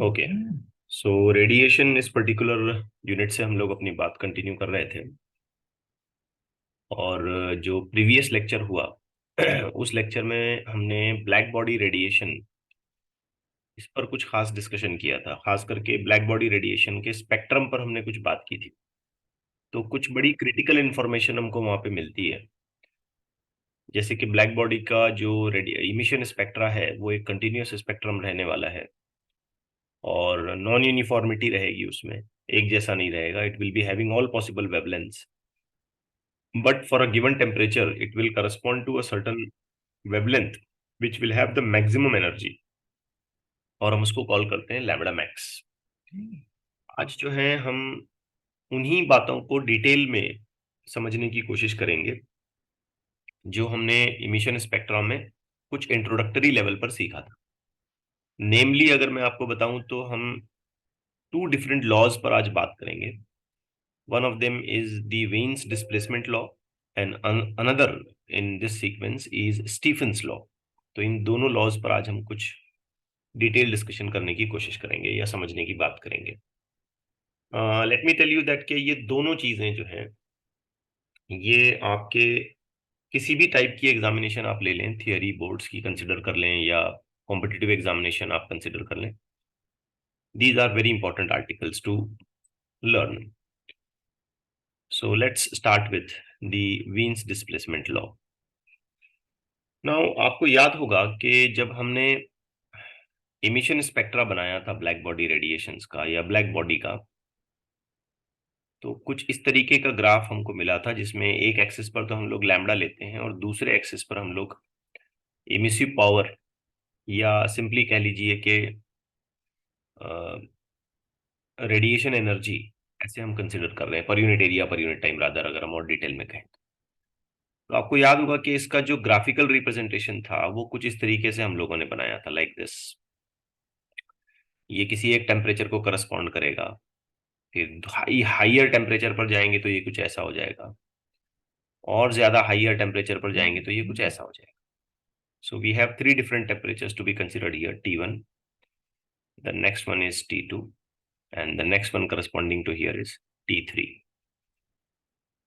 Okay, सो radiation इस particular unit से हम लोग अपनी बात कंटिन्यू कर रहे थे। और जो प्रीवियस लेक्चर हुआ उस लेक्चर में हमने ब्लैक बॉडी रेडिएशन इस पर कुछ खास डिस्कशन किया था। खास करके ब्लैक बॉडी रेडिएशन के स्पेक्ट्रम पर हमने कुछ बात की थी। तो कुछ बड़ी क्रिटिकल इंफॉर्मेशन हमको वहां पे मिलती है। जैसे कि ब्लैक बॉडी का जो इमिशन स्पेक्ट्रा है वो एक कंटिन्यूअस स्पेक्ट्रम रहने वाला है, और नॉन यूनिफॉर्मिटी रहेगी उसमें, एक जैसा नहीं रहेगा। It will be having all possible wavelengths, but for a given temperature it will correspond to a certain wavelength which will have the maximum energy, और हम उसको कॉल करते हैं लैम्बडा मैक्स। आज जो है हम उन्हीं बातों को डिटेल में समझने की कोशिश करेंगे जो हमने इमिशन स्पेक्ट्रम में कुछ इंट्रोडक्टरी लेवल पर सीखा था। नेमली अगर मैं आपको बताऊं तो हम टू डिफरेंट लॉज पर आज बात करेंगे। One of them is the Wien's displacement law, and another in this sequence is Stephen's law। तो इन दोनों लॉज पर आज हम कुछ डिटेल डिस्कशन करने की कोशिश करेंगे या समझने की बात करेंगे। Let me tell you that कि ये दोनों चीजें जो हैं, ये आपके किसी भी टाइप की एग्जामिनेशन आप ले लें, थियरी बोर्ड्स की कंसिडर कर लें या कॉम्पिटिटिव एग्जामिनेशन आप कंसिडर कर लें, these are very important articles to learn. So let's start with the Wien's displacement law. Now आपको याद होगा कि जब हमने इमिशन स्पेक्ट्रा बनाया था ब्लैक बॉडी रेडिएशंस का या ब्लैक बॉडी का, तो कुछ इस तरीके का ग्राफ हमको मिला था जिसमें एक एक्सिस पर तो हम लोग लैम्बडा लेते हैं और दूसरे एक्सिस पर हम लोग इमिसिव पावर या सिंपली कह लीजिए कि रेडिएशन एनर्जी ऐसे हम कंसिडर कर रहे हैं, पर यूनिट एरिया पर यूनिट टाइम रादर, अगर हम और डिटेल में कहें। तो आपको याद होगा कि इसका जो ग्राफिकल रिप्रेजेंटेशन था वो कुछ इस तरीके से हम लोगों ने बनाया था, लाइक दिस। ये किसी एक टेम्परेचर को करस्पॉन्ड करेगा, फिर हाइयर टेम्परेचर पर जाएंगे तो ये कुछ ऐसा हो जाएगा, और ज्यादा हाइयर टेम्परेचर पर जाएंगे तो ये कुछ ऐसा हो जाएगा। So we have three different temperatures to be considered here, T1, the next one is T2, and the next one corresponding to here is T3।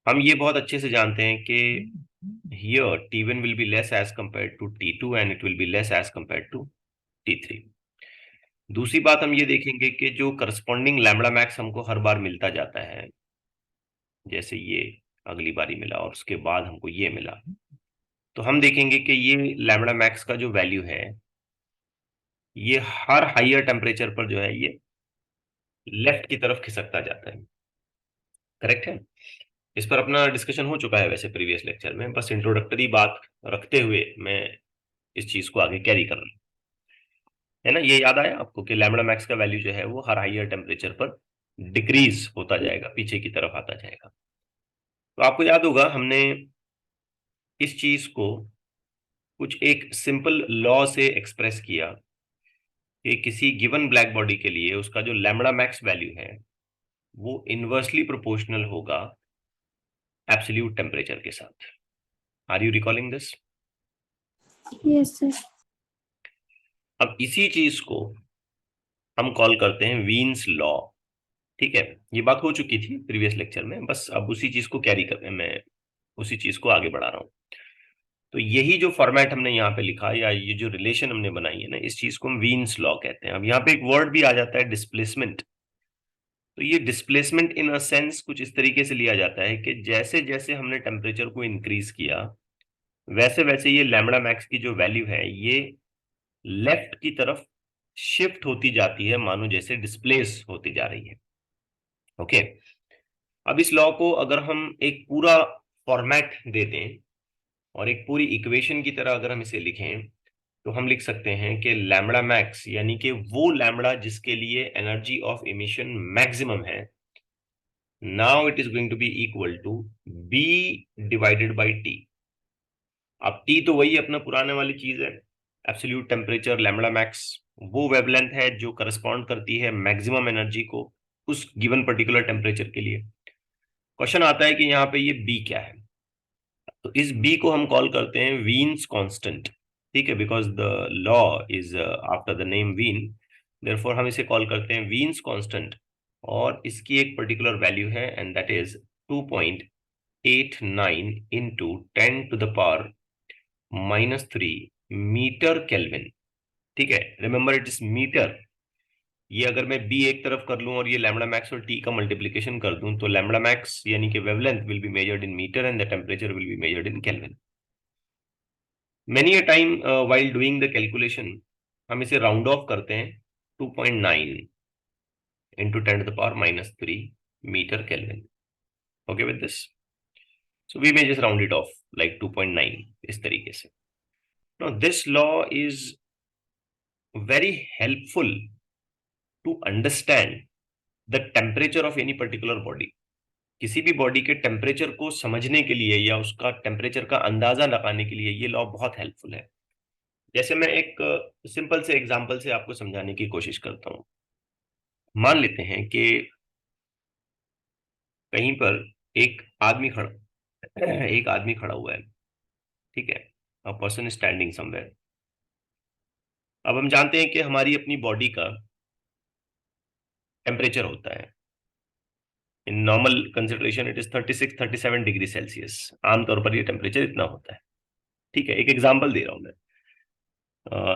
हम ये बहुत अच्छे से जानते हैं कि here T1 will be less as compared to T2 and it will be less as compared to T3। दूसरी बात हम ये देखेंगे कि जो करस्पॉन्डिंग लैम्बडा मैक्स हमको हर बार मिलता जाता है, जैसे ये अगली बारी मिला और उसके बाद हमको ये मिला, तो हम देखेंगे कि ये लैम्बडा मैक्स का जो वैल्यू है ये हर हाइयर टेम्परेचर पर जो है ये लेफ्ट की तरफ खिसकता जाता है। करेक्ट है? इस पर अपना डिस्कशन हो चुका है वैसे प्रीवियस लेक्चर में, बस इंट्रोडक्टरी बात रखते हुए मैं इस चीज को आगे कैरी कर रहा हूँ। है ना? ये याद आया आपको कि लैम्बडा मैक्स का वैल्यू जो है वो हर हाइयर टेम्परेचर पर डिक्रीज होता जाएगा, पीछे की तरफ आता जाएगा। तो आपको याद होगा हमने इस चीज को कुछ एक सिंपल लॉ से एक्सप्रेस किया कि किसी गिवन ब्लैक बॉडी के लिए उसका जो लैम्बडा मैक्स वैल्यू है वो इनवर्सली प्रोपोर्शनल होगा एब्सोल्यूट टेम्परेचर के साथ। Are you recalling this? Yes sir. अब इसी चीज को हम कॉल करते हैं वीन्स लॉ। ठीक है, ये बात हो चुकी थी प्रीवियस लेक्चर में, बस अब उसी चीज को कैरी कर मैं उसी चीज को आगे बढ़ा रहा हूँ। तो यही जो फॉर्मेट हमने यहाँ पे लिखा या ये जो रिलेशन हमने बनाई है ना, इस चीज को हम वीन्स लॉ कहते हैं। अब यहाँ पे एक वर्ड भी आ जाता है, डिस्प्लेसमेंट। तो ये डिस्प्लेसमेंट इन अ सेंस कुछ इस तरीके से लिया जाता है कि जैसे जैसे हमने टेम्परेचर को इंक्रीज किया वैसे वैसे ये लैम्बडा मैक्स की जो वैल्यू है ये लेफ्ट की तरफ शिफ्ट होती जाती है, मानो जैसे डिस्प्लेस होती जा रही है। ओके, अब इस लॉ को अगर हम एक पूरा फॉर्मेट दे दें और एक पूरी इक्वेशन की तरह अगर हम इसे लिखें, तो हम लिख सकते हैं कि लैम्बडा मैक्स यानी कि वो लैम्बडा जिसके लिए एनर्जी ऑफ इमिशन मैक्सिमम है, now it is going to be equal to B divided by T. अब टी तो वही अपना पुराने वाली चीज है, एब्सोल्यूट टेम्परेचर लैम्बडा मैक्स, वो वेवलेंथ है जो करस्पॉन्ड करती है मैक्सिमम एनर्जी को उस गिवन पर्टिकुलर टेम्परेचर के लिए। क्वेश्चन आता है कि यहाँ पे ये बी क्या है, तो इस बी को हम कॉल करते हैं वीन्स कांस्टेंट। ठीक है, because the law is after the name Wien, therefore हम इसे कॉल करते हैं वीन्स कांस्टेंट, और इसकी एक पर्टिकुलर वैल्यू है and that is 2.89 into 10⁻³ metre kelvin. ठीक है, रिमेंबर इट इज मीटर। ये अगर मैं बी एक तरफ कर लूं और ये लैम्बडा मैक्स और टी का मल्टीप्लीकेशन कर दूं, तो लैम्बडा मैक्स यानी कि wavelength will be measured in metre and the temperature will be measured in kelvin. Many a time while doing the calculation हम इसे राउंड ऑफ करते हैं 2.9 into 10⁻³ metre kelvin. Okay with this, so we may just round it off like 2.9 इस तरीके से। Now this law is very helpful to understand the temperature of any particular body। किसी भी body के temperature को समझने के लिए या उसका टेम्परेचर का अंदाजा लगाने के लिए ये लॉ बहुत हेल्पफुल है। जैसे मैं एक सिंपल से एग्जांपल से आपको समझाने की कोशिश करता हूं। मान लेते हैं कि कहीं पर एक आदमी खड़ा हुआ है। ठीक है, अ पर्सन स्टैंडिंग समवेयर। अब हम जानते हैं कि हमारी अपनी बॉडी का टेम्परेचर होता है, in normal consideration it is 36-37 degree Celsius. आमतौर पर ये टेम्परेचर इतना होता है। ठीक है, एक एग्जांपल दे रहा हूं मैं,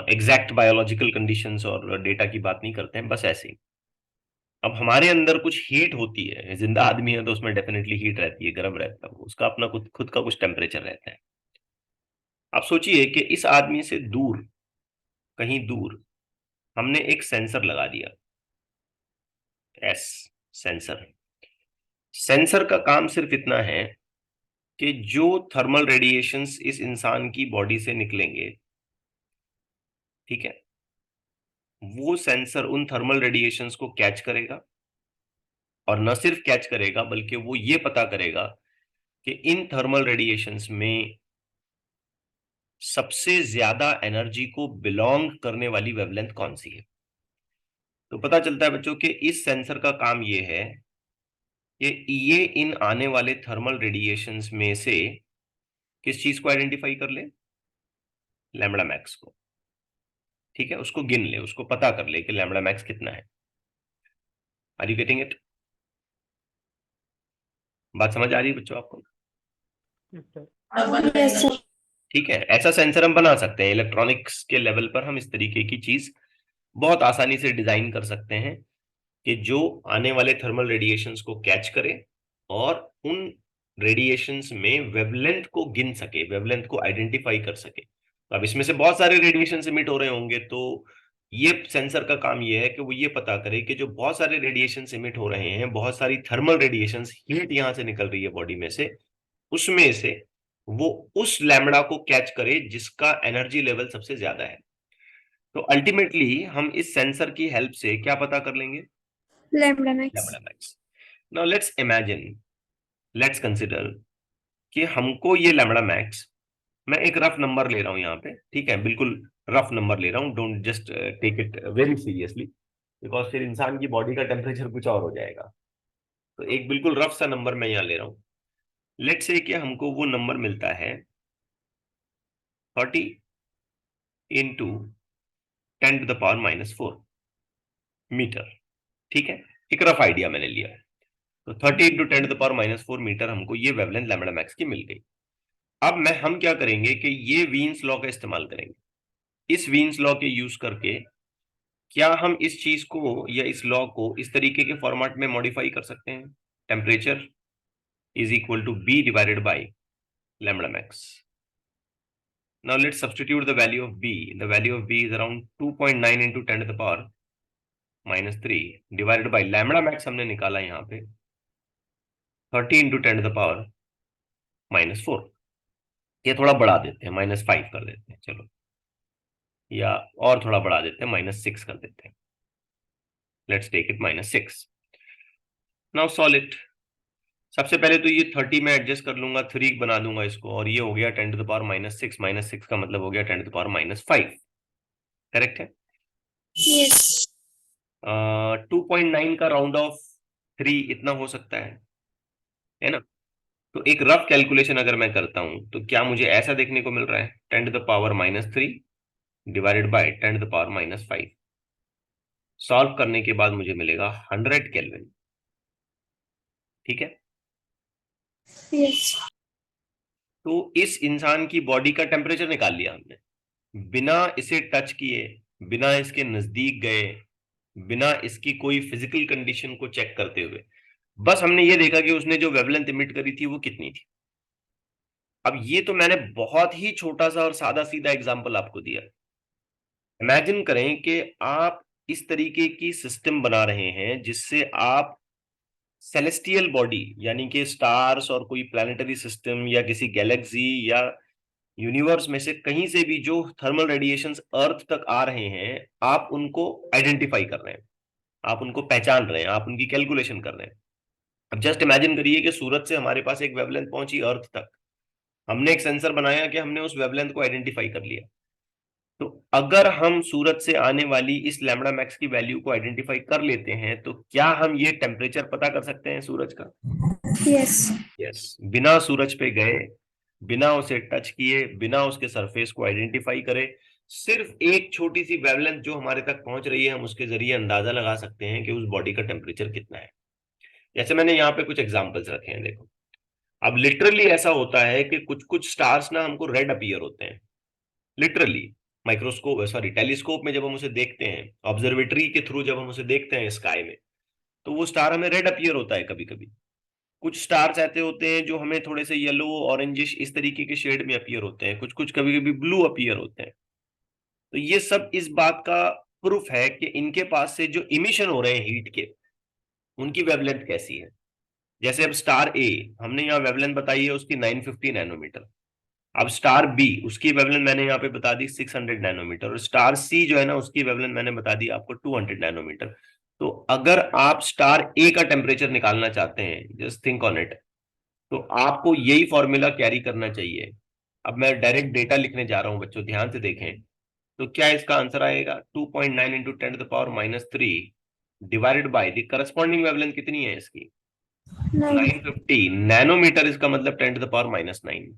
एग्जैक्ट बायोलॉजिकल कंडीशंस और डेटा की बात नहीं करते हैं, बस ऐसे ही। अब हमारे अंदर कुछ हीट होती है, जिंदा आदमी है तो उसमें डेफिनेटली हीट रहती है, गर्म रहता है, उसका अपना खुद खुद का कुछ टेम्परेचर रहता है। आप सोचिए कि इस आदमी से दूर, कहीं दूर, हमने एक सेंसर लगा दिया, एस सेंसर। सेंसर का काम सिर्फ इतना है कि जो थर्मल रेडिएशंस इस इंसान की बॉडी से निकलेंगे, ठीक है, वो सेंसर उन थर्मल रेडिएशंस को कैच करेगा, और न सिर्फ कैच करेगा बल्कि वो ये पता करेगा कि इन थर्मल रेडिएशंस में सबसे ज्यादा एनर्जी को बिलोंग करने वाली वेवलेंथ कौन सी है। तो पता चलता है बच्चों कि इस सेंसर का काम ये है कि ये इन आने वाले थर्मल रेडिएशंस में से किस चीज को आइडेंटिफाई कर ले, लैम्बडा मैक्स को। ठीक है, उसको गिन ले, उसको पता कर ले कि लैम्बडा मैक्स कितना है। Are you getting it? बात समझ आ रही है बच्चों आपको? Yes, sir. ठीक है, ऐसा सेंसर हम बना सकते हैं। इलेक्ट्रॉनिक्स के लेवल पर हम इस तरीके की चीज बहुत आसानी से डिजाइन कर सकते हैं कि जो आने वाले थर्मल रेडिएशंस को कैच करे और उन रेडिएशंस में वेवलेंथ को गिन सके, वेवलेंथ को आइडेंटिफाई कर सके। तो अब इसमें से बहुत सारे रेडिएशन इमिट हो रहे होंगे, तो ये सेंसर का काम ये है कि वो ये पता करे कि जो बहुत सारे रेडिएशन इमिट हो रहे हैं, बहुत सारी थर्मल रेडिएशन हीट यहां से निकल रही है बॉडी में से, उसमें से वो उस लैम्बडा को कैच करे जिसका एनर्जी लेवल सबसे ज्यादा है। तो अल्टीमेटली हम इस सेंसर की हेल्प से क्या पता कर लेंगे, Lambda max. Lambda max. Now let's imagine, let's consider कि हमको ये लैम्बडा मैक्स, मैं एक रफ नंबर ले रहा हूं यहाँ पे, ठीक है, बिल्कुल रफ नंबर ले रहा हूँ, don't just take it very seriously, because फिर इंसान की बॉडी का टेम्परेचर कुछ और हो जाएगा। तो एक बिल्कुल रफ सा नंबर मैं यहाँ ले रहा हूँ। लेट्स से कि हमको वो नंबर मिलता है 30 इंटू 10⁻⁻⁴ मीटर। ठीक है, एक रफ आइडिया मैंने लिया। तो 30 इंटू 10⁻⁻⁴ मीटर हमको ये वेवलेंथ लैम्बडा मैक्स की मिल गई। अब हम क्या करेंगे कि ये वीन्स लॉ का इस्तेमाल करेंगे। इस वीन्स लॉ के यूज करके क्या हम इस चीज को या इस लॉ को इस तरीके के फॉर्मेट में मॉडिफाई कर सकते हैं, temperature is equal to B divided by lambda max. Now let's substitute the value of B. The value of B is around 2.9 into 10⁻³ divided by lambda max हमने निकाला यहाँ पे 30 इंटू 10⁻⁻⁴। ये थोड़ा बढ़ा देते हैं, -5 कर देते हैं, चलो, या और थोड़ा बढ़ा देते हैं, -6 कर देते हैं। Let's take it -6। Now solve it. सबसे पहले तो ये 30 में एडजस्ट कर लूंगा, 3 बना दूंगा इसको, और ये हो गया 10⁻⁻⁶, -6 का मतलब हो गया 10⁻⁵। करेक्ट है? Yes. 2.9 का राउंड ऑफ 3 इतना हो सकता है ना? तो एक रफ कैलकुलेशन अगर मैं करता हूं तो क्या मुझे ऐसा देखने को मिल रहा है, 10⁻³ डिवाइडेड बाय 10⁻⁵। सॉल्व करने के बाद मुझे मिलेगा 100 केल्विन। ठीक है। यस। तो इस इंसान की बॉडी का टेम्परेचर निकाल लिया हमने, बिना इसे टच किए, बिना इसके नजदीक गए, बिना इसकी कोई फिजिकल कंडीशन को चेक करते हुए। बस हमने ये देखा कि उसने जो वेवलेंथ इमिट करी थी वो कितनी थी। अब ये तो मैंने बहुत ही छोटा सा और सादा सीधा एग्जांपल आपको दिया। इमेजिन करें कि आप इस तरीके की सिस्टम बना रहे हैं जिससे आप सेलेस्टियल बॉडी यानी कि स्टार्स और कोई प्लानिटरी सिस्टम या किसी गैलेक्सी या यूनिवर्स में से कहीं से भी जो थर्मल रेडिएशंस अर्थ तक आ रहे हैं, आप उनको आइडेंटिफाई कर रहे हैं, आप उनको पहचान रहे हैं, आप उनकी कैलकुलेशन कर रहे हैं। अब जस्ट इमेजिन करिए कि सूरज से हमारे पास एक वेवलेंथ पहुंची अर्थ तक, हमने एक सेंसर बनाया कि हमने उस वेवलेंथ को आइडेंटिफाई कर लिया। तो अगर हम सूरज से आने वाली इस लैम्बडा मैक्स की वैल्यू को आइडेंटिफाई कर लेते हैं तो क्या हम ये टेम्परेचर पता कर सकते हैं सूरज का? यस। यस। बिना सूरज पे गए, बिना उसे टच किए, बिना उसके सरफेस को आइडेंटिफाई करे, सिर्फ एक छोटी सी वेवलेंथ जो हमारे तक पहुंच रही है, हम उसके जरिए अंदाजा लगा सकते हैं कि उस बॉडी का टेम्परेचर कितना है। जैसे मैंने यहाँ पे कुछ एग्जांपल्स रखे हैं, देखो। अब लिटरली ऐसा होता है कि कुछ कुछ स्टार्स ना हमको रेड अपीयर होते हैं, लिटरली। माइक्रोस्कोप, सॉरी, टेलीस्कोप में जब हम उसे देखते हैं, ऑब्जर्वेटरी के थ्रू जब हम उसे देखते हैं स्काई में, तो वो स्टार हमें रेड अपीयर होता है कभी कभी। कुछ स्टार्स ऐसे होते हैं जो हमें थोड़े से येलो, ऑरेंजिश इस तरीके के शेड में अपीयर होते हैं, कुछ कुछ कभी कभी ब्लू अपीयर होते हैं। तो ये सब इस बात का प्रूफ है कि इनके पास से जो इमिशन हो रहे हैं हीट के, उनकी वेवलेंथ कैसी है। जैसे अब स्टार ए, हमने यहाँ वेवलेंथ बताई है उसकी 950 नैनोमीटर। अब स्टार बी, उसकी वेवलेंथ मैंने यहाँ पे बता दी 600 नैनोमीटर, और स्टार सी जो है ना, उसकी वेवलेंथ मैंने बता दी आपको 200 नैनोमीटर। तो अगर आप स्टार ए का टेम्परेचर निकालना चाहते हैं, जस्ट थिंक ऑन इट, तो आपको यही फॉर्मूला कैरी करना चाहिए। अब मैं डायरेक्ट डेटा लिखने जा रहा हूं बच्चों, ध्यान से देखें। तो क्या इसका आंसर आएगा? 2.9 into 10⁻³ divided by the corresponding wavelength कितनी है इसकी? 950 नैनोमीटर। इसका मतलब 10⁻⁹।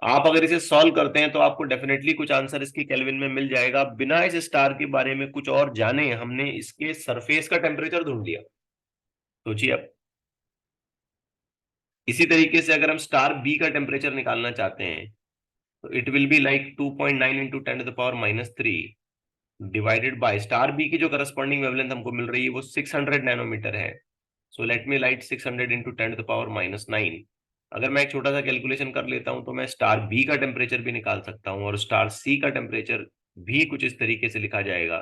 आप अगर इसे सॉल्व करते हैं तो आपको डेफिनेटली कुछ आंसर इसकी केल्विन में मिल जाएगा। बिना इस स्टार के बारे में कुछ और जाने हमने इसके सरफेस का टेम्परेचर ढूंढ लिया। सोचिए अब। इसी तरीके से अगर हम स्टार बी का टेम्परेचर निकालना चाहते हैं तो it will be like 2.9 into 10⁻³ divided by star B की जो करस्पॉन्डिंग वेवलेंथ हमको मिल रही है वो 600 नैनोमीटर है। So let me light 600 into 10⁻⁹। अगर मैं एक छोटा सा कैलकुलेशन कर लेता हूं तो मैं स्टार बी का टेम्परेचर भी निकाल सकता हूं, और स्टार सी का टेम्परेचर भी कुछ इस तरीके से लिखा जाएगा,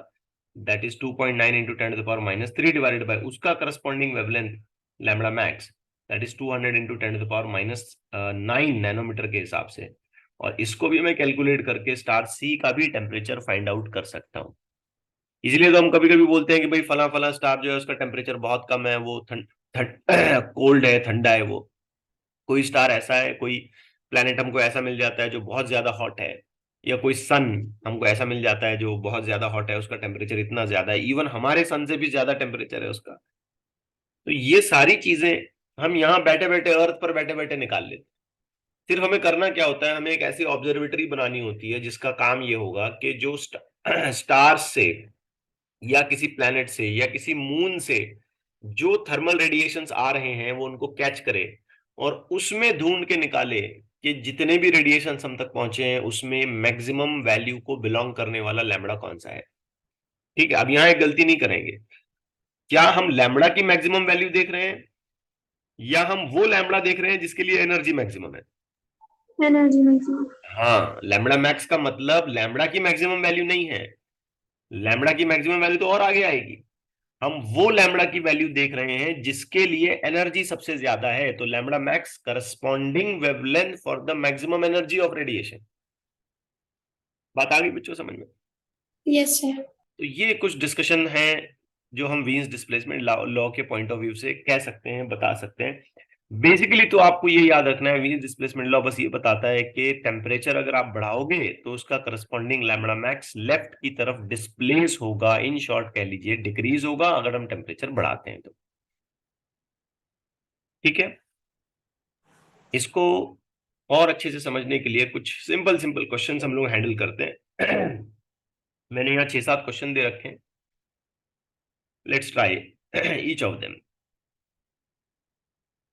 that is 2.9 into 10⁻³ divided by उसका corresponding wavelength lambda max, that is 200 into 10⁻⁹ nanometre के हिसाब से। और इसको भी मैं कैलकुलेट करके स्टार सी का भी टेम्परेचर फाइंड आउट कर सकता हूँ। इसलिए तो हम कभी कभी बोलते हैं कि भाई फला फला स्टार जो है उसका टेम्परेचर बहुत कम है, वो कोल्ड है, ठंडा है। वो कोई स्टार ऐसा है, कोई प्लेनेट हमको ऐसा मिल जाता है जो बहुत ज्यादा हॉट है, या कोई सन हमको ऐसा मिल जाता है जो बहुत ज्यादा हॉट है, उसका टेम्परेचर इतना ज्यादा है, इवन हमारे सन से भी ज्यादा टेम्परेचर है उसका। तो ये सारी चीजें हम यहाँ बैठे बैठे, अर्थ पर बैठे बैठे निकाल लेते हैं। सिर्फ हमें करना क्या होता है, हमें एक ऐसी ऑब्जर्वेटरी बनानी होती है जिसका काम ये होगा कि जो स्टार्स से या किसी प्लैनेट से या किसी मून से जो थर्मल रेडिएशंस आ रहे हैं वो उनको कैच करे, और उसमें ढूंढ के निकाले कि जितने भी रेडिएशंस हम तक पहुंचे हैं उसमें मैक्सिमम वैल्यू को बिलोंग करने वाला लैम्बडा कौन सा है। ठीक है। अब यहां एक गलती नहीं करेंगे। क्या हम लैम्बडा की मैक्सिमम वैल्यू देख रहे हैं, या हम वो लैम्बडा देख रहे हैं जिसके लिए एनर्जी मैक्सिमम है? Energy maximum. हाँ, लैम्बडा मैक्स का मतलब लैम्बडा की मैक्सिमम वैल्यू नहीं है। लैम्बडा की मैक्सिमम वैल्यू तो और आगे आएगी। हम वो लैम्बडा की वैल्यू देख रहे हैं जिसके लिए एनर्जी सबसे ज्यादा है। तो lambda max corresponding wavelength for the maximum energy of radiation. बात आ गई बच्चों समझ में? Yes sir. तो ये कुछ डिस्कशन है जो हम वीन्स डिस्प्लेसमेंट लॉ के पॉइंट ऑफ व्यू से कह सकते हैं, बता सकते हैं। बेसिकली तो आपको ये याद रखना है, वीन्स डिस्प्लेसमेंट लॉ बस ये बताता है कि टेम्परेचर अगर आप बढ़ाओगे तो उसका करस्पॉन्डिंग लैम्बडा मैक्स लेफ्ट की तरफ डिस्प्लेस होगा, इन शॉर्ट कह लीजिए डिक्रीज होगा अगर हम टेम्परेचर बढ़ाते हैं तो। ठीक है। इसको और अच्छे से समझने के लिए कुछ सिंपल सिंपल क्वेश्चंस हम लोग हैंडल करते हैं। मैंने यहाँ 6-7 क्वेश्चन दे रखे हैं। Let's try each of them.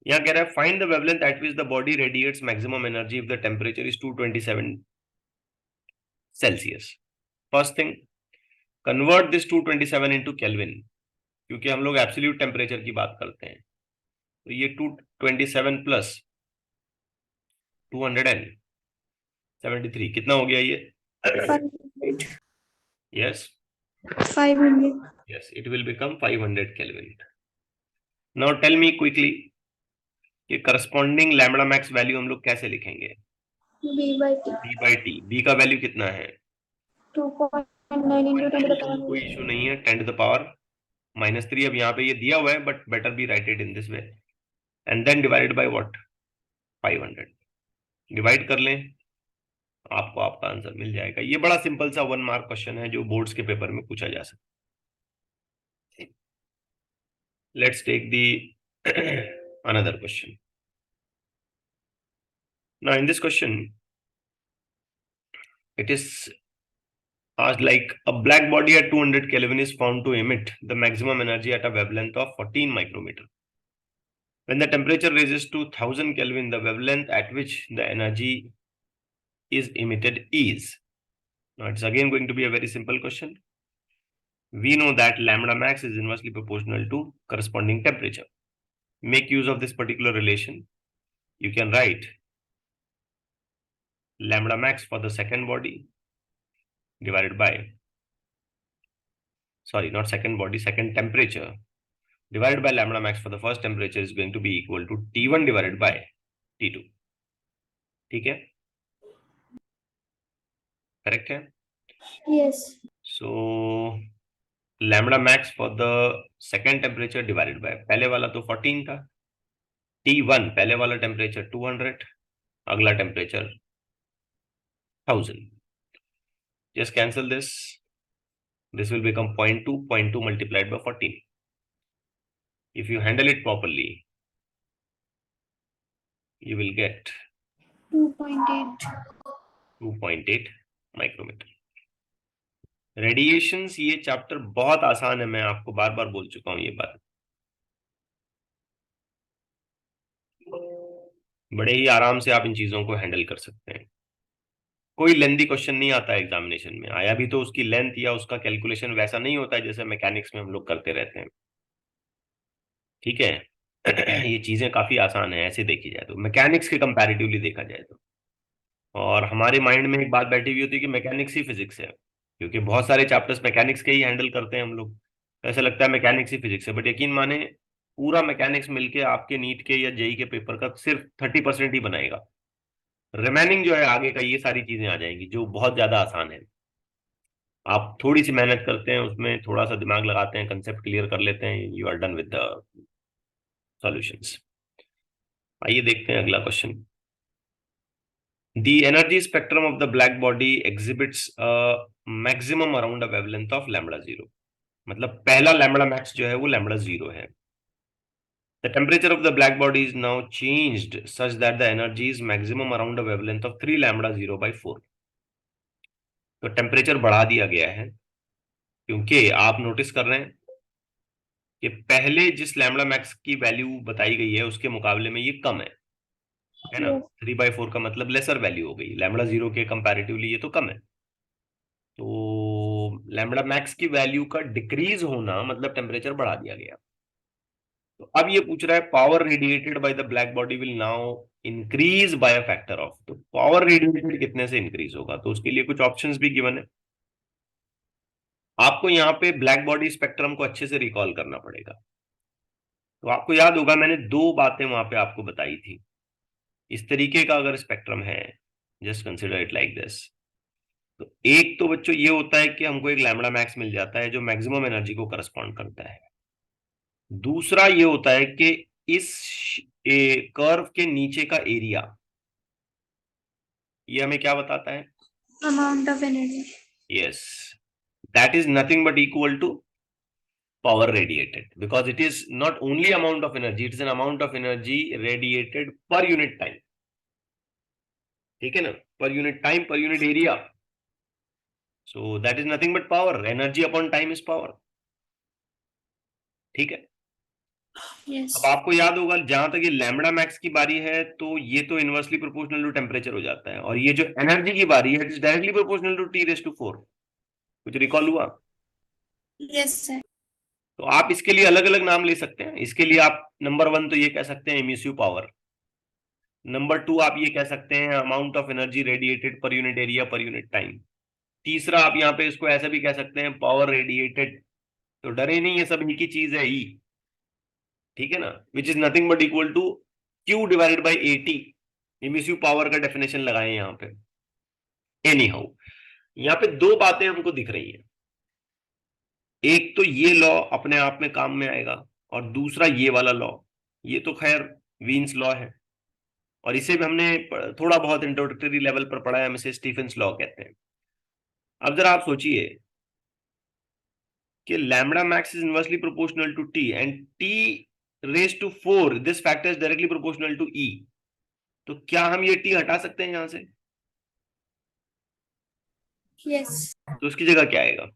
यहाँ कह रहा है find the wavelength eight which the body radiates maximum energy if the temperature is 227 Celsius. First thing, convert this 227 into kelvin, क्योंकि हम लोग एब्सोल्यूट टेम्परेचर की बात करते हैं। तो ये 227 प्लस 273 कितना हो गया ये? 500. Yes 500. Yes, it will become 500 kelvin. Now tell me quickly कि करस्पॉन्डिंग लैम्बडा मैक्स वैल्यू हम लोग कैसे लिखेंगे? B/T. B by T. B का वैल्यू कितना है? 2.9 into 10 to the power कोई इशू नहीं है, 10 टू द पावर -3। अब यहाँ पे ये दिया हुआ है, but better be write it in this way, and then divided by what? 500। Divide कर लें, आपको आपका आंसर मिल जाएगा। ये बड़ा सिंपल सा 1 मार्क क्वेश्चन है जो बोर्ड्स के पेपर में पूछा जा सकता है। Let's take the another question. Now in this question it is asked like a black body at 200 Kelvin is found to emit the maximum energy at a wavelength of 14 micrometer. When the temperature rises to 1000 Kelvin, the wavelength at which the energy is emitted is. Now it's again going to be a very simple question. We know that lambda max is inversely proportional to corresponding temperature. Make use of this particular relation. You can write lambda max for the second body divided by, sorry, not second body, second temperature divided by lambda max for the first temperature is going to be equal to T1 divided by T2. ठीक है? Correct है? Yes. So lambda max for the second temperature divided by, पहले वाला तो 14 था, T1 पहले वाला temperature 200, अगला temperature 1000. Just cancel this. This will become 0.2, 0.2 multiplied by 14. If you handle it properly, you will get 2.8. 2.8 micrometer. Radiations ये chapter बहुत आसान है, मैं आपको बार बार बोल चुका हूं ये बात। बड़े ही आराम से आप इन चीजों को हैंडल कर सकते हैं। कोई लेंथी क्वेश्चन नहीं आता एग्जामिनेशन में, आया भी तो उसकी लेंथ या उसका कैलकुलेशन वैसा नहीं होता है जैसे मैकेनिक्स में हम लोग करते रहते हैं। ठीक है? ये चीजें काफी आसान है ऐसे देखी जाए तो, मैकेनिक्स के कंपैरेटिवली देखा जाए तो। और हमारे माइंड में एक बात बैठी हुई होती है कि मैकेनिक्स ही फिजिक्स है, क्योंकि बहुत सारे चैप्टर्स मैकेनिक्स के ही हैंडल करते हैं हम लोग। ऐसा लगता है मैकेनिक्स ही फिजिक्स है, बट यकीन माने पूरा मैकेनिक्स मिलके आपके नीट के या जेई के पेपर का सिर्फ 30% ही बनाएगा। रिमेनिंग जो है आगे का, ये सारी चीजें आ जाएंगी जो बहुत ज्यादा आसान है। आप थोड़ी सी मेहनत करते हैं, उसमें थोड़ा सा दिमाग लगाते हैं, कंसेप्ट क्लियर कर लेते हैं, you are done with the solutions. आइए देखते हैं अगला question. The energy spectrum of the black body exhibits a maximum around a wavelength of lambda 0. मतलब पहला lambda max जो है वो lambda 0 है। The temperature of the black body is now changed such that the energy is maximum around a wavelength of 3 lambda 0 by 4. तो temperature बढ़ा दिया गया है, क्योंकि आप नोटिस कर रहे हैं कि पहले जिस लैम्बडा मैक्स की वैल्यू बताई गई है उसके मुकाबले में ये कम है ना? 3/4 का मतलब लेसर वैल्यू हो गई, लैम्बडा 0 के कंपैरेटिवली ये तो कम है। तो लैम्बडा मैक्स की वैल्यू का डिक्रीज होना मतलब टेम्परेचर बढ़ा दिया गया। तो अब ये पूछ रहा है power radiated by the black body will now increase by a factor of. तो पावर रेडिएटेड कितने से इंक्रीज होगा? तो उसके लिए कुछ ऑप्शंस भी गिवन है। आपको यहाँ पे ब्लैक बॉडी स्पेक्ट्रम को अच्छे से रिकॉल करना पड़ेगा। तो आपको याद होगा मैंने दो बातें वहां पे आपको बताई थी। इस तरीके का अगर स्पेक्ट्रम है, just consider it like this. तो एक तो बच्चों ये होता है कि हमको एक लैम्बडा मैक्स मिल जाता है जो मैक्सिमम एनर्जी को करस्पॉन्ड करता है। दूसरा ये होता है कि इस कर्व के नीचे का एरिया, ये हमें क्या बताता है? Amount of energy. Yes, that is nothing but equal to power radiated, because it is not only amount of energy, it is an amount of energy radiated per unit time. ठीक है ना? per unit time, per unit area. So that is nothing but power. Energy upon time is power. ठीक है। Yes. अब आपको याद होगा जहां तक ये लैम्बडा मैक्स की बारी है तो ये तो इनवर्सली प्रोपोर्शनल टू टेम्परेचर हो जाता है, और ये जो एनर्जी की बारी है it is directly proportional to T⁴। कुछ रिकॉल हुआ? Yes, sir. तो आप इसके लिए अलग अलग नाम ले सकते हैं। इसके लिए आप नंबर 1 तो ये कह सकते हैं एमिसिव पावर। नंबर 2 आप ये कह सकते हैं अमाउंट ऑफ एनर्जी रेडिएटेड पर यूनिट एरिया पर यूनिट टाइम। तीसरा आप यहाँ पे इसको ऐसा भी कह सकते हैं पावर रेडिएटेड। तो डरे नहीं, ये सब एक ही चीज है ई, ठीक है ना, which is nothing but equal to Q divided by AT। Emissive power का डेफिनेशन लगाए यहाँ पे। एनी हाउ, यहाँ पे दो बातें हमको दिख रही हैं। एक तो ये लॉ अपने आप में काम में आएगा, और दूसरा ये वाला लॉ। ये तो खैर वीन्स लॉ है, और इसे भी हमने थोड़ा बहुत इंट्रोडक्टरी लेवल पर पढ़ा है, हम इसे स्टीफेंस लॉ कहते हैं। अब जरा आप सोचिए कि lambda max is inversely proportional to T and T⁴ this factor is directly proportional to E. तो क्या हम ये टी हटा सकते हैं यहां से? Yes. तो उसकी जगह क्या आएगा?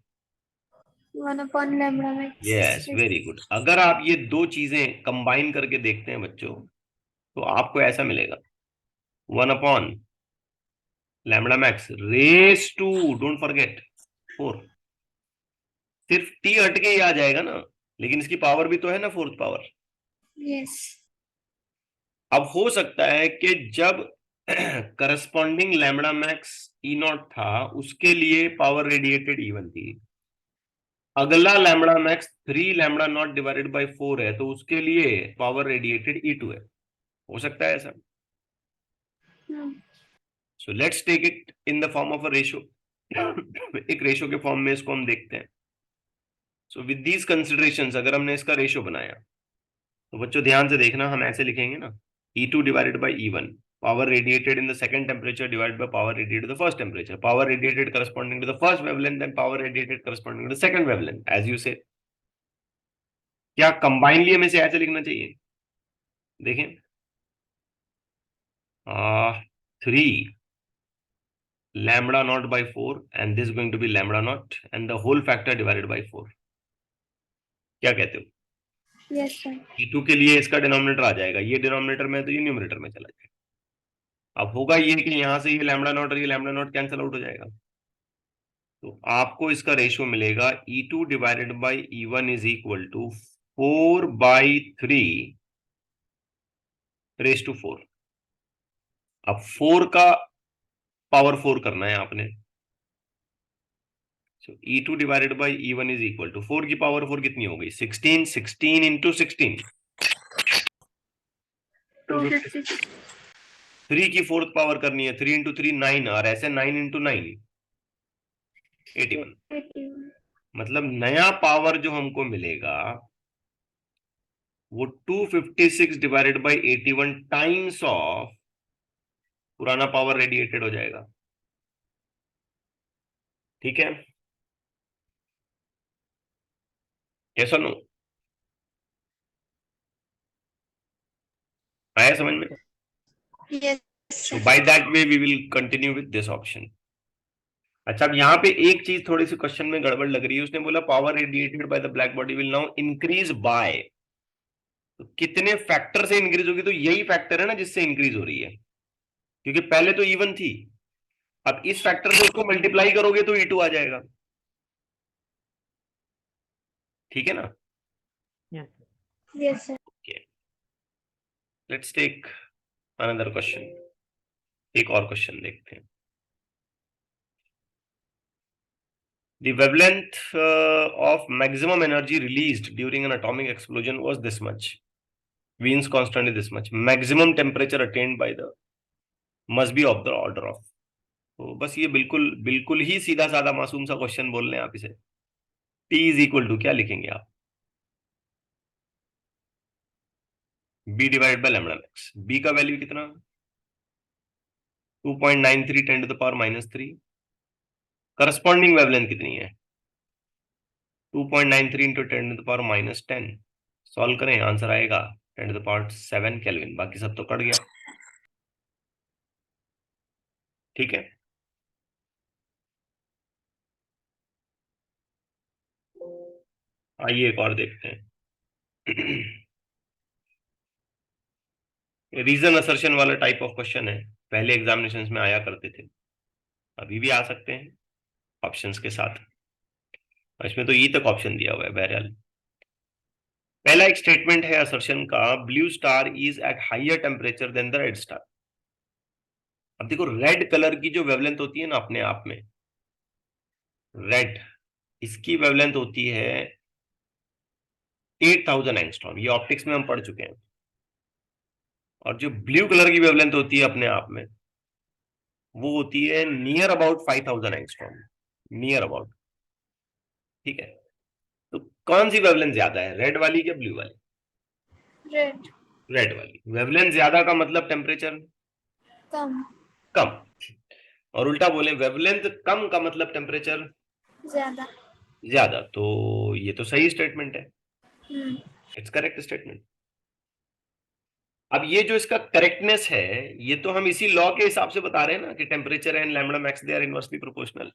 1/λ max. Yes, Yes. Very good. अगर आप ये दो चीजें कंबाइन करके देखते हैं बच्चों, तो आपको ऐसा मिलेगा 1/λ max raise to, don't forget, 4। सिर्फ टी हट के ही आ जाएगा ना, लेकिन इसकी पावर भी तो है ना, फोर्थ पावर। Yes. अब हो सकता है कि जब करस्पॉन्डिंग लैम्बडा मैक्स E0 था उसके लिए पावर रेडिएटेड E1 थी, अगला लैम्बडा मैक्स 3λ0 डिवाइडेड बाई 4 है, तो उसके लिए पावर रेडिएटेड E2 है। हो सकता है ऐसा। Hmm. So let's take it in the form of a ratio. एक रेशो के फॉर्म में इसको हम देखते हैं। सो विद दीज कंसिडरेशंस अगर हमने इसका रेशो बनाया, तो बच्चों ध्यान से देखना, हम ऐसे लिखेंगे ना, E2 divided by E1, power radiated in the second temperature divided by power radiated to the first temperature, power radiated corresponding to the first wavelength and power radiated corresponding to the second wavelength, as you say। क्या combinedly हमें से ऐसे लिखना चाहिए? देखें, 3λ0/4 and this is going to be λ0 and the whole factor divided by 4। क्या कहते हो? Yes, sir. E2 के लिए इसका डिनोमिनेटर आ जाएगा, ये डिनोमिनेटर में तो ये न्यूमरेटर में चला जाएगा। अब होगा ये कि यहां से ये λ0 और ये λ0 कैंसिल आउट हो जाएगा, तो आपको इसका रेशियो मिलेगा E2 divided by E1 is equal to 4/3 raise to 4। अब 4 का पावर 4 करना है आपने, so E2 divided by E1 is equal to 4 की पावर 4 कितनी हो गई? 16। 16 इंटू 16, 250। 256. 3 की फोर्थ पावर करनी है, 3 इंटू 3 9, और ऐसे 9 इंटू 9 81। 81. मतलब नया पावर जो हमको मिलेगा वो 256 डिवाइडेड बाई 81 टाइम्स ऑफ पुराना पावर रेडिएटेड हो जाएगा। ठीक है, कैसा नो आया समझ में? Yes, so sir. By that way we will continue with this option. अच्छा, अब यहाँ पे एक चीज थोड़ी सी क्वेश्चन में गड़बड़ लग रही है। उसने बोला power radiated by the black body will now increase by, तो कितने फैक्टर से इंक्रीज होगी? तो यही फैक्टर है ना जिससे इंक्रीज हो रही है, क्योंकि पहले तो E1 थी, अब इस फैक्टर से उसको मल्टीप्लाई करोगे तो E2 आ जाएगा। ठीक है ना? Yes. Yes, sir. Let's take another question. एक और क्वेश्चन देखते हैं। The wavelength of maximum energy released during an atomic explosion was this much. Wien's constant is this much. Maximum temperature attained by the must be of the order of। तो बस ये बिल्कुल बिल्कुल ही सीधा साधा मासूम सा क्वेश्चन बोल रहे हैं आप इसे। T इज इक्वल टू क्या लिखेंगे आप? B divided by lambda max. B का वैल्यू कितना? 2.93 10⁻³ करस्पॉन्डिंग वेवलेंथ कितनी है? 2.93 इंटू 10⁻10। सॉल्व करें, आंसर आएगा 10⁷ केल्विन। बाकी सब तो कट गया। ठीक है, आइए एक और देखते हैं। रीजन असर्शन वाला टाइप ऑफ क्वेश्चन है, पहले एग्जामिनेशंस में आया करते थे, अभी भी आ सकते हैं ऑप्शंस के साथ। इसमें तो ई तक ऑप्शन दिया हुआ है बहरहाल। पहला एक स्टेटमेंट है असर्शन का, blue star is at higher temperature than the red star. अब देखो रेड कलर की जो वेवलेंथ होती है ना अपने आप में, रेड, इसकी वेवलेंथ होती है 8000 एंगस्ट्रॉम, ये ऑप्टिक्स में हम पढ़ चुके हैं। और जो ब्लू कलर की वेवलेंथ होती है अपने आप में, वो होती है near about 5000 angstrom, near about. ठीक है, तो कौन सी वेवलेंथ ज्यादा है, रेड वाली या ब्लू वाली? रेड। रेड वाली। वेवलेंथ ज्यादा का मतलब टेम्परेचर कम। कम, और उल्टा बोले वेवलेंथ कम का मतलब टेम्परेचर ज्यादा। ज्यादा। तो ये तो सही स्टेटमेंट है, हम्म। It's correct statement. अब ये जो इसका करेक्टनेस है, ये तो हम इसी लॉ के हिसाब से बता रहे हैं ना कि temperature and lambda max they are inversely proportional.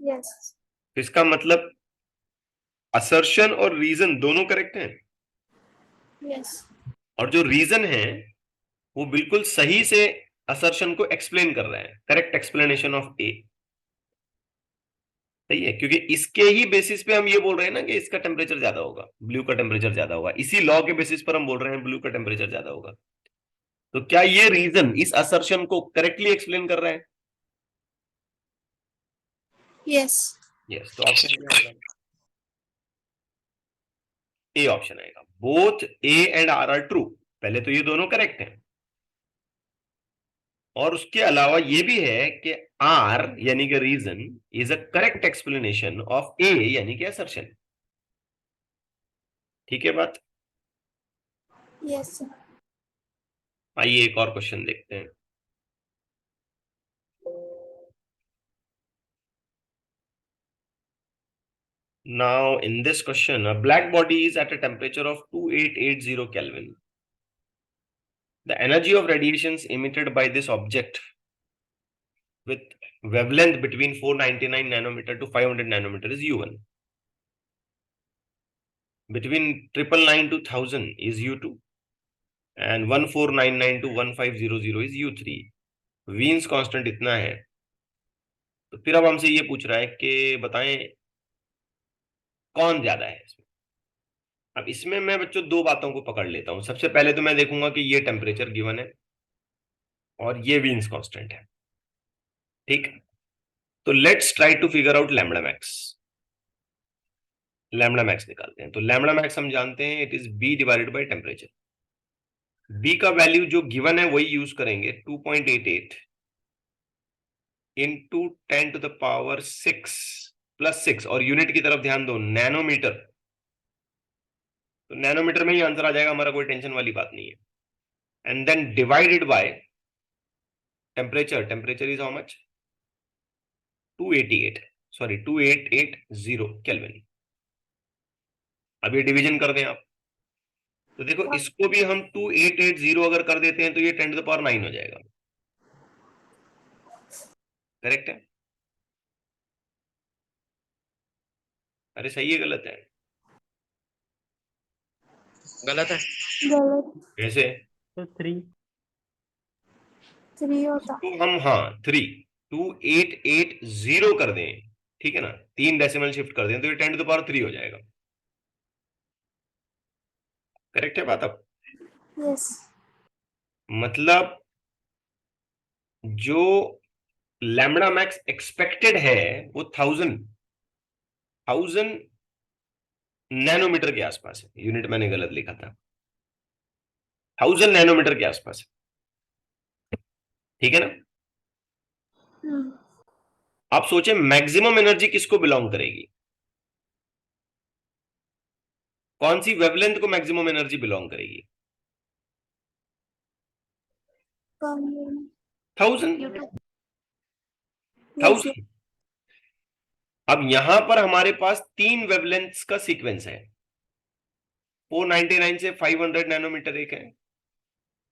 Yes. तो इसका मतलब असर्शन और रीजन दोनों करेक्ट हैं, यस। और जो रीजन है वो बिल्कुल सही से असर्शन को एक्सप्लेन कर रहा है, करेक्ट एक्सप्लेनेशन ऑफ ए। सही है, क्योंकि इसके ही बेसिस पे हम ये बोल रहे हैं ना कि इसका टेम्परेचर ज्यादा होगा, ब्लू का टेम्परेचर ज्यादा होगा, इसी लॉ के बेसिस पर हम बोल रहे हैं ब्लू का टेम्परेचर ज्यादा होगा। तो क्या ये रीजन इस असर्शन को करेक्टली एक्सप्लेन कर रहा है? यस। यस, तो ऑप्शन ए ऑप्शन आएगा, both A and R true. पहले तो ये दोनों करेक्ट हैं, और उसके अलावा ये भी है कि आर यानी कि reason is a correct explanation of A यानी कि असर्शन। ठीक है बात? यस। आइए एक और क्वेश्चन देखते हैं। Now, in this question, a black body is at a temperature of 2880 Kelvin. The energy of radiations emitted by this object with wavelength between 499 nanometer to 500 nanometer is U1. Between 999 to 1000 is U2. And 1499 to 1500 is U3. Wien's constant इतना है। तो फिर अब हमसे ये पूछ रहा है कि बताएं कौन ज्यादा है इसमें। अब इसमें मैं बच्चों दो बातों को पकड़ लेता हूं। सबसे पहले तो मैं देखूंगा कि ये टेम्परेचर गिवन है और ये वीन्स कांस्टेंट है। ठीक, तो let's try to figure out lambda max. Lambda max निकालते हैं। तो लैम्बडा मैक्स हम जानते हैं it is B divided by temperature. B का वैल्यू जो गिवन है वही यूज करेंगे, 2.88 इंटू 10⁻6 प्लस 6, और यूनिट की तरफ ध्यान दो, नैनोमीटर। तो नैनोमीटर में ही आंसर आ जाएगा हमारा, कोई टेंशन वाली बात नहीं है। And then divided by temperature. Temperature is how much? 288, sorry 2880 kelvin. अब ये डिवीजन कर दें आप, तो देखो इसको भी हम 2880 अगर कर देते हैं तो ये 10⁹9 हो जाएगा। करेक्ट है? अरे सही है गलत है? गलत है। गलत। कैसे? तो 3 होता। तो हम, हाँ 2880 कर दें, ठीक है ना, 3 डेसिमल शिफ्ट कर दें तो ये 10⁻3 हो जाएगा। करेक्ट है बात? अब यस। मतलब जो लैम्बडा मैक्स एक्सपेक्टेड है वो 1000 नैनोमीटर के आसपास है। यूनिट मैंने गलत लिखा था, 1000 नैनोमीटर के आसपास है। ठीक है ना? आप सोचें मैक्सिमम एनर्जी किसको बिलोंग करेगी, कौन सी वेवलेंथ को मैक्सिमम एनर्जी बिलोंग करेगी? 1000। यस। 1000। अब यहां पर हमारे पास 3 वेवलेंथ्स का सीक्वेंस है। 499 से 500 नैनोमीटर एक है,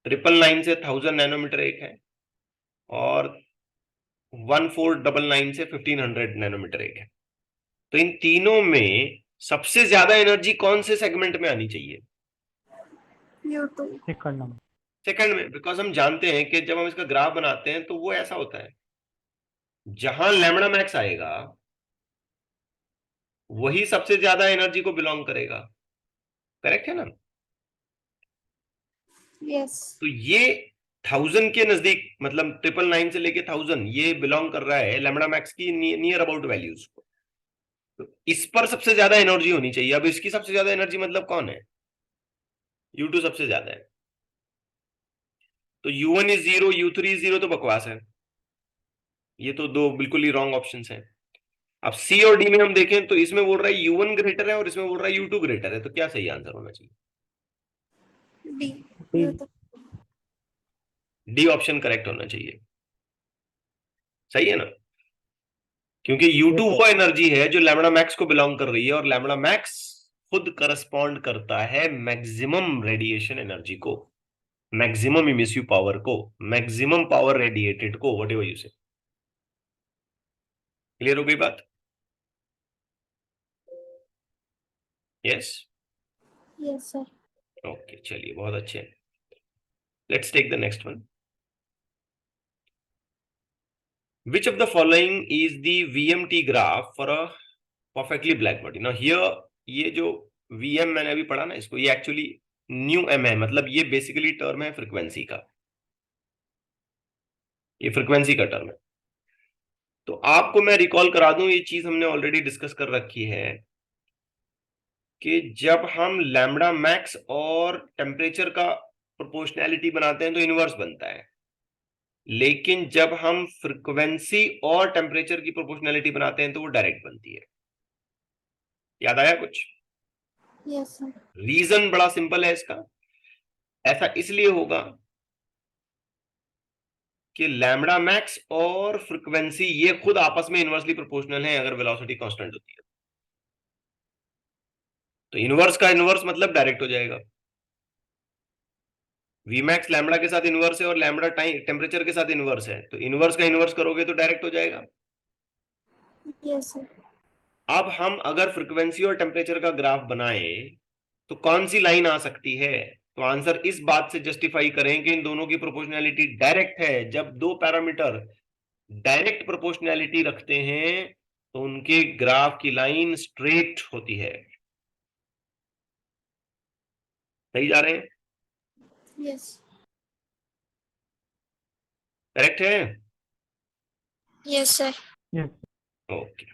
999 से 1000 नैनोमीटर एक है, और 1499 से 1500 नैनोमीटर एक है। तो इन तीनों में सबसे ज्यादा एनर्जी कौन से सेगमेंट में आनी चाहिए? U2. Second number. सेकंड में, बिकॉज हम जानते हैं कि जब हम इसका ग्राफ बनाते हैं तो वो ऐसा होता है, जहां लैम्बडा मैक्स आएगा वही सबसे ज्यादा एनर्जी को बिलोंग करेगा। करेक्ट है ना? Yes. तो ये 1000 के नजदीक, मतलब 999 से लेके 1000, ये बिलोंग कर रहा है लैम्बडा मैक्स की नियर अबाउट वैल्यूज को। तो इस पर सबसे ज्यादा एनर्जी होनी चाहिए। अब इसकी सबसे ज्यादा एनर्जी मतलब कौन है? U2 सबसे ज्यादा है। तो U1 इज 0, U3 इज 0, तो बकवास है। ये तो दो बिल्कुल ही रॉन्ग ऑप्शन हैं। अब सी और डी में हम देखें तो इसमें बोल रहा है U1 ग्रेटर है और इसमें बोल रहा है U2 ग्रेटर है, तो क्या सही आंसर होना चाहिए? D. D। U2. D option correct होना चाहिए। सही है ना? क्योंकि U2 Yes, वो एनर्जी है जो लैम्बडा मैक्स को बिलोंग कर रही है, और लैम्बडा मैक्स खुद करस्पॉन्ड करता है मैक्सिमम रेडिएशन एनर्जी को, मैक्सिमम इमिसिव पावर को, मैक्सिमम पावर रेडिएटेड को, व्हाटएवर यू से। क्लियर हो गई बात? यस? Yes, sir. ओके, चलिए, बहुत अच्छे। Let's take the next one. Which of the following is the VMT graph for a perfectly black body? Now here, ये जो VM मैंने अभी पढ़ा ना, इसको, ये एक्चुअली न्यू एम है, मतलब ये बेसिकली टर्म है फ्रीक्वेंसी का, ये फ्रीक्वेंसी का टर्म है। तो आपको मैं रिकॉल करा दूं, ये चीज हमने ऑलरेडी डिस्कस कर रखी है कि जब हम लैम्बडा मैक्स और टेम्परेचर का प्रोपोर्शनैलिटी बनाते हैं तो इनवर्स बनता है, लेकिन जब हम फ्रीक्वेंसी और टेम्परेचर की प्रोपोर्शनैलिटी बनाते हैं तो वो डायरेक्ट बनती है। याद आया कुछ? Yes, sir. रीजन बड़ा सिंपल है इसका। ऐसा इसलिए होगा कि लैम्बडा मैक्स और फ्रीक्वेंसी ये खुद आपस में इनवर्सली प्रोपोर्शनल है अगर वेलोसिटी कांस्टेंट होती है। तो इनवर्स का इनवर्स मतलब डायरेक्ट हो जाएगा। वी मैक्स लैम्बडा के साथ इनवर्स है और लैम्बडा टाइम टेम्परेचर के साथ इनवर्स है, तो इनवर्स का इनवर्स करोगे तो डायरेक्ट हो जाएगा। Yes, sir. अब हम अगर फ्रीक्वेंसी और टेम्परेचर का ग्राफ बनाएं तो कौन सी लाइन आ सकती है? तो आंसर इस बात से जस्टिफाई करें कि इन दोनों की प्रोपोर्शनैलिटी डायरेक्ट है। जब दो पैरामीटर डायरेक्ट प्रोपोर्शनैलिटी रखते हैं तो उनके ग्राफ की लाइन स्ट्रेट होती है। सही जा रहे हैं? Yes. करेक्ट है? Yes, sir. yes, okay,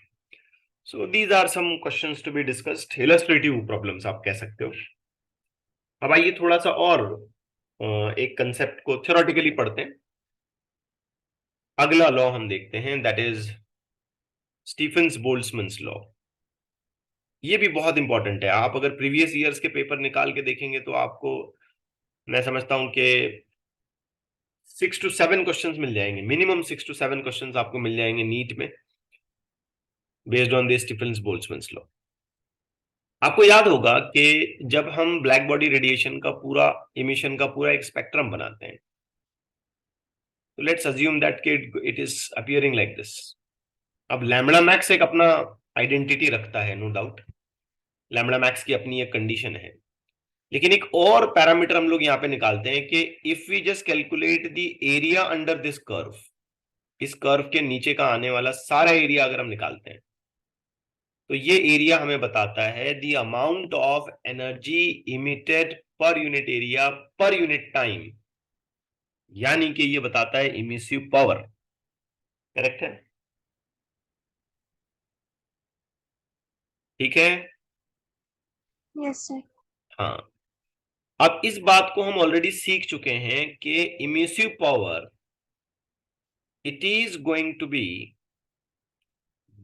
so these are some questions to be discussed, illustrative problems आप कह सकते हो। अब आइए थोड़ा सा और एक कंसेप्ट को थ्योरेटिकली पढ़ते हैं। अगला लॉ हम देखते हैं, that is Stefan's Boltzmann law. ये भी बहुत इंपॉर्टेंट है। आप अगर प्रीवियस ईयर्स के पेपर निकाल के देखेंगे तो आपको, मैं समझता हूं कि 6 to 7 क्वेश्चंस मिल जाएंगे, मिनिमम 6 to 7 क्वेश्चंस आपको मिल जाएंगे नीट में, based on the Stefan's Boltzmann law. आपको याद होगा कि जब हम ब्लैक बॉडी रेडिएशन का पूरा, इमिशन का पूरा एक स्पेक्ट्रम बनाते हैं, तो let's assume that it is appearing like this. अब लैम्बडा मैक्स एक अपना आइडेंटिटी रखता है, नो डाउट, लैम्बडा मैक्स की अपनी एक कंडीशन है, लेकिन एक और पैरामीटर हम लोग यहां पे निकालते हैं कि if we just calculate the area under this curve, इस कर्व के नीचे का आने वाला सारा एरिया अगर हम निकालते हैं तो ये एरिया हमें बताता है the amount of energy emitted per unit area पर यूनिट टाइम, यानी कि ये बताता है इमिसिव पावर। करेक्ट है? ठीक है? Yes, sir. हाँ, अब इस बात को हम ऑलरेडी सीख चुके हैं कि emissive power, it is going to be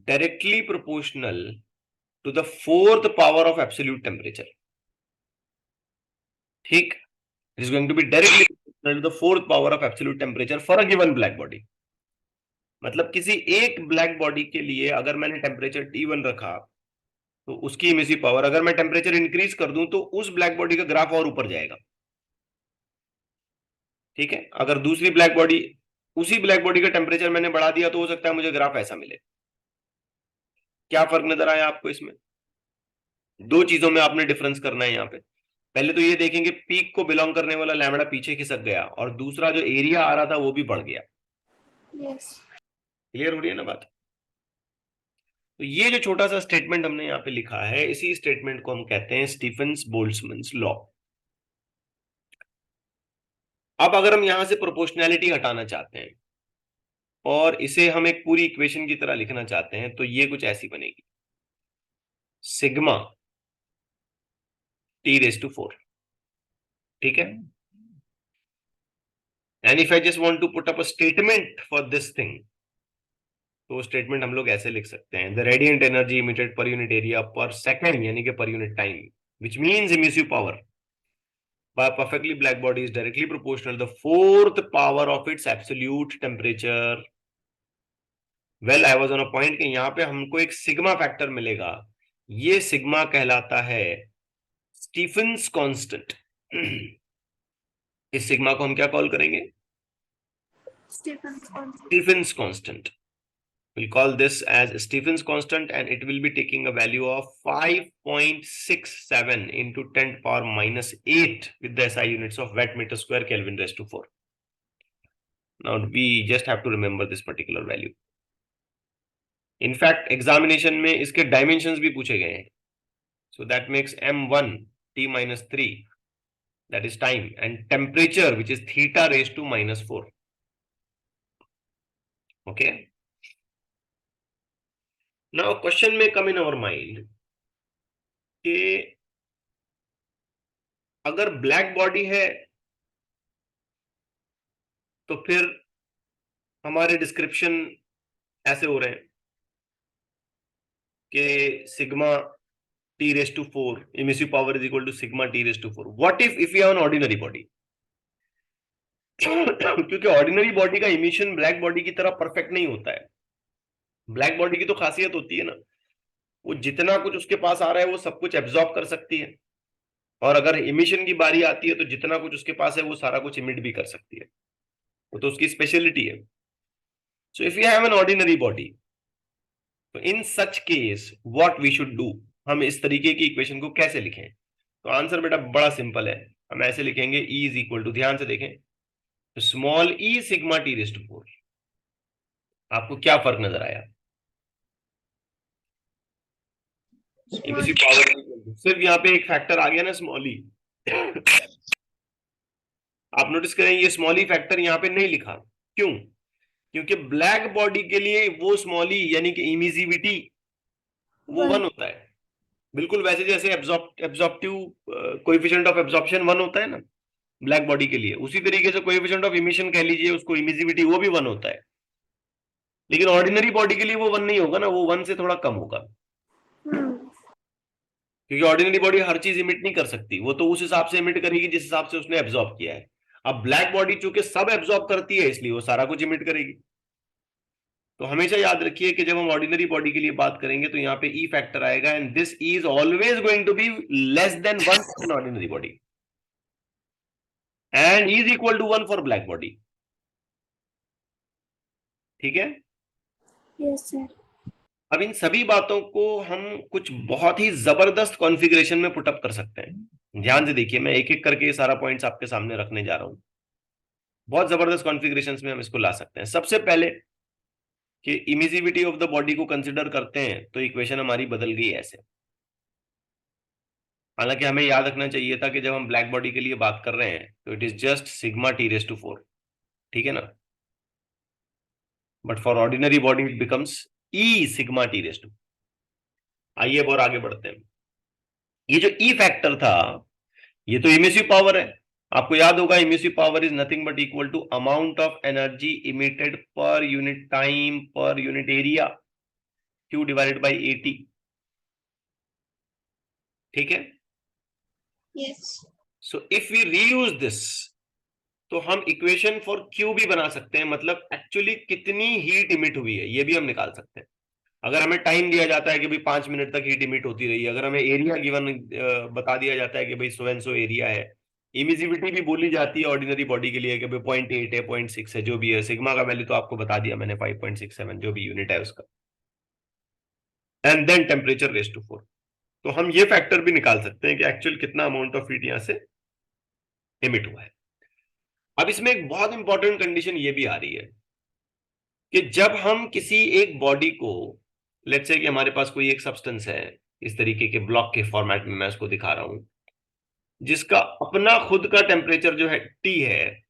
directly proportional to the fourth power of absolute temperature. ठीक? It is going to be directly proportional to the fourth power of absolute temperature for a given black body. मतलब किसी एक black body के लिए अगर मैंने temperature T1 रखा तो उसकी इमिसिव पावर, अगर मैं टेम्परेचर इंक्रीज कर दूं तो उस ब्लैक बॉडी का ग्राफ और ऊपर जाएगा। ठीक है? अगर दूसरी ब्लैक बॉडी, उसी ब्लैक बॉडी का टेम्परेचर मैंने बढ़ा दिया तो हो सकता है मुझे ग्राफ ऐसा मिले। क्या फर्क नजर आया आपको इसमें? दो चीजों में आपने डिफरेंस करना है यहाँ पे। पहले तो ये देखेंगे पीक को बिलोंग करने वाला लैम्बडा पीछे खिसक गया, और दूसरा जो एरिया आ रहा था वो भी बढ़ गया। Yes. क्लियर हो रही है ना बात? तो ये जो छोटा सा स्टेटमेंट हमने यहाँ पे लिखा है, इसी स्टेटमेंट को हम कहते हैं स्टीफेंस बोल्ट्जमैन लॉ। अब अगर हम यहां से प्रोपोर्शनैलिटी हटाना चाहते हैं और इसे हम एक पूरी इक्वेशन की तरह लिखना चाहते हैं, तो ये कुछ ऐसी बनेगी, सिग्मा T⁴। ठीक है? And if I just want to put up a statement for this thing, तो स्टेटमेंट हम लोग ऐसे लिख सकते हैं, the radiant energy emitted per unit area per second यानी कि per unit time, which means emissive power by a perfectly black body is directly proportional to the fourth power of its absolute temperature. Well, I was on a point कि यहाँ पे हमको एक sigma factor मिलेगा, ये sigma कहलाता है Stephen's constant. इस सिग्मा को हम क्या कॉल करेंगे? Stephen's constant. Stephen's constant. We'll call this as Stephen's constant, and it will be taking a value of 5.67 into 10 power minus 8 with the SI units of watt meter square Kelvin raised to 4. Now we just have to remember this particular value. In fact, examination में इसके dimensions भी पूछे गए हैं. So that makes m1 t minus 3, that is time, and temperature which is theta raised to minus 4. Okay. Now a question may come in our mind कि अगर black body है तो फिर हमारे डिस्क्रिप्शन ऐसे हो रहे हैं कि sigma T⁴, emissive power is equal to sigma T⁴. What if you have an ordinary body? क्योंकि ऑर्डिनरी बॉडी का इमिशन ब्लैक बॉडी की तरह परफेक्ट नहीं होता है। ब्लैक बॉडी की तो खासियत होती है ना, वो जितना कुछ उसके पास आ रहा है वो सब कुछ एब्जॉर्ब कर सकती है, और अगर इमिशन की बारी आती है तो जितना कुछ उसके पास है वो सारा कुछ इमिट भी कर सकती है, वो तो उसकी स्पेशलिटी है। So if you have an ordinary body, तो in such case what we should do, हम इस तरीके की इक्वेशन को कैसे लिखें? तो आंसर बेटा बड़ा सिंपल है, हम ऐसे लिखेंगे E इज इक्वल टू, ध्यान से देखें, स्मॉल e सिग्मा T⁴। आपको क्या फर्क नजर आया? इमिसिव पावर सिर्फ यहाँ पे एक फैक्टर आ गया ना, स्मॉल ई। आप नोटिस करें ये स्मॉल ई फैक्टर यहाँ पे नहीं लिखा, क्यों? क्योंकि ब्लैक बॉडी के लिए वो स्मॉल ई यानी कि इमिसिविटी वो 1 होता है, बिल्कुल वैसे जैसे एब्जॉर्प्टिव कोएफिशिएंट ऑफ एब्जॉर्प्शन 1 होता है ना ब्लैक बॉडी के लिए, उसी तरीके से कोएफिशिएंट ऑफ इमिशन कह लीजिए उसको, इमिसिविटी, वो भी 1 होता है। लेकिन ऑर्डिनरी बॉडी के लिए वो 1 नहीं होगा ना, वो 1 से थोड़ा कम होगा, क्योंकि ऑर्डिनरी बॉडी हर चीज इमिट नहीं कर सकती, वो तो उस हिसाब से इमिट करेगी जिस हिसाब से उसने एब्जॉर्ब किया है। अब ब्लैक बॉडी चूंकि सब एब्जॉर्ब करती है इसलिए वो सारा कुछ इमिट करेगी। तो हमेशा याद रखिए कि जब हम ऑर्डिनरी बॉडी के लिए बात करेंगे तो यहाँ पे ई फैक्टर आएगा, and this is always going to be less than 1 in ordinary body and is equal to 1 for black body. ठीक है? Yes, sir. अब इन सभी बातों को हम कुछ बहुत ही जबरदस्त कॉन्फ़िगरेशन में पुटअप कर सकते हैं। ध्यान से देखिए, मैं एक एक करके ये सारा पॉइंट्स आपके सामने रखने जा रहा हूं। बहुत जबरदस्त कॉन्फ़िगरेशंस में हम इसको ला सकते हैं। सबसे पहले कि इमिसिविटी ऑफ द बॉडी को कंसिडर करते हैं तो इक्वेशन हमारी बदल गई ऐसे। हालांकि हमें याद रखना चाहिए था कि जब हम ब्लैक बॉडी के लिए बात कर रहे हैं तो it is just sigma T⁴, ठीक है ना, but for ordinary body it becomes E sigma T⁴। आइए अब और आगे बढ़ते हैं। ये जो E फैक्टर था ये तो इमिसिव पावर है, आपको याद होगा emissive power is nothing but equal to amount of energy emitted per unit time per unit area, Q divided by AT। ठीक है? Yes. So if we reuse this तो हम इक्वेशन फॉर Q भी बना सकते हैं, मतलब एक्चुअली कितनी हीट इमिट हुई है ये भी हम निकाल सकते हैं। अगर हमें टाइम दिया जाता है कि भाई 5 मिनट तक हीट इमिट होती रही, अगर हमें एरिया गिवन बता दिया जाता है कि भाई सो एंड सो एरिया है, इमिसिविटी भी बोली जाती है ऑर्डिनरी बॉडी के लिए कि भाई 0.8 है, 0.6 है, जो भी है, सिग्मा का वैल्यू तो आपको बता दिया मैंने 5.67 जो भी यूनिट है उसका, and then temperature raised to 4। तो हम ये फैक्टर भी निकाल सकते हैं कि एक्चुअल कितना अमाउंट ऑफ हीट यहां से एमिट हुआ है। अब इसमें एक बहुत इंपॉर्टेंट कंडीशन ये भी आ रही है कि जब हम किसी एक बॉडी को, लेट्स से कि हमारे पास कोई एक सब्सटेंस है, इस तरीके के ब्लॉक के फॉर्मेट में मैं उसको दिखा रहा हूं, जिसका अपना खुद का टेम्परेचर जो है T है,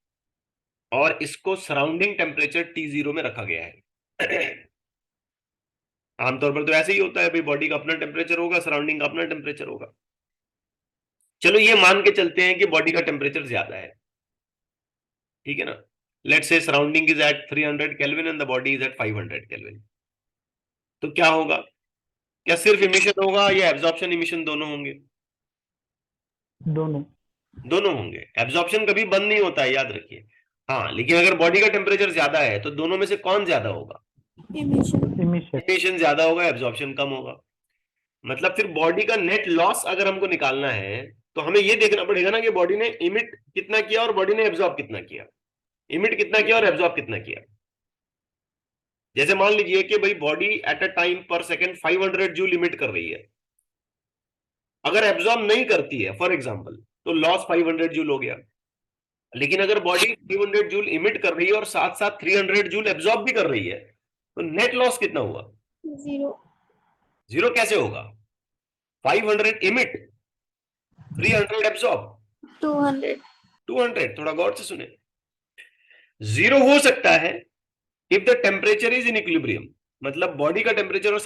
और इसको सराउंडिंग टेम्परेचर T0 में रखा गया है। आमतौर पर तो ऐसे ही होता है भाई, बॉडी का अपना टेम्परेचर होगा, सराउंडिंग का अपना टेम्परेचर होगा। चलो ये मान के चलते हैं कि बॉडी का टेम्परेचर ज्यादा है, ठीक है ना। Let's say surrounding is at 300 kelvin and the body is at 500 kelvin. तो क्या होगा, क्या सिर्फ इमिशन होगा या एब्जॉर्प्शन इमिशन दोनों होंगे? दोनों। दोनों होंगे। एब्जॉर्प्शन कभी बंद नहीं होता है, याद रखिए। हाँ, लेकिन अगर बॉडी का टेम्परेचर ज्यादा है तो दोनों में से कौन ज्यादा होगा? Emission. इमिशन ज्यादा होगा, एब्जॉर्प्शन कम होगा। मतलब फिर बॉडी का नेट लॉस अगर हमको निकालना है तो हमें ये देखना पड़ेगा ना कि बॉडी ने इमिट कितना किया और बॉडी ने एब्जॉर्ब कितना किया। इमिट कितना किया और एब्जॉर्ब कितना किया। जैसे मान लीजिए कि भाई बॉडी एट अ टाइम पर सेकेंड 500 जूल इमिट कर रही है, अगर एब्जॉर्ब नहीं करती है फॉर एग्जांपल, तो लॉस 500 जूल हो गया। लेकिन अगर बॉडी 300 जूल इमिट कर रही है और साथ साथ 300 जूल एब्जॉर्ब भी कर रही है, तो नेट लॉस कितना हुआ? 0. जीरो कैसे होगा? 500 इमिट, 300 एब्जॉर्ब, 200. 200। थोड़ा गौर से सुने। जीरो हो सकता है if the temperature is in equilibrium, मतलब बॉडी का टेम्परेचर और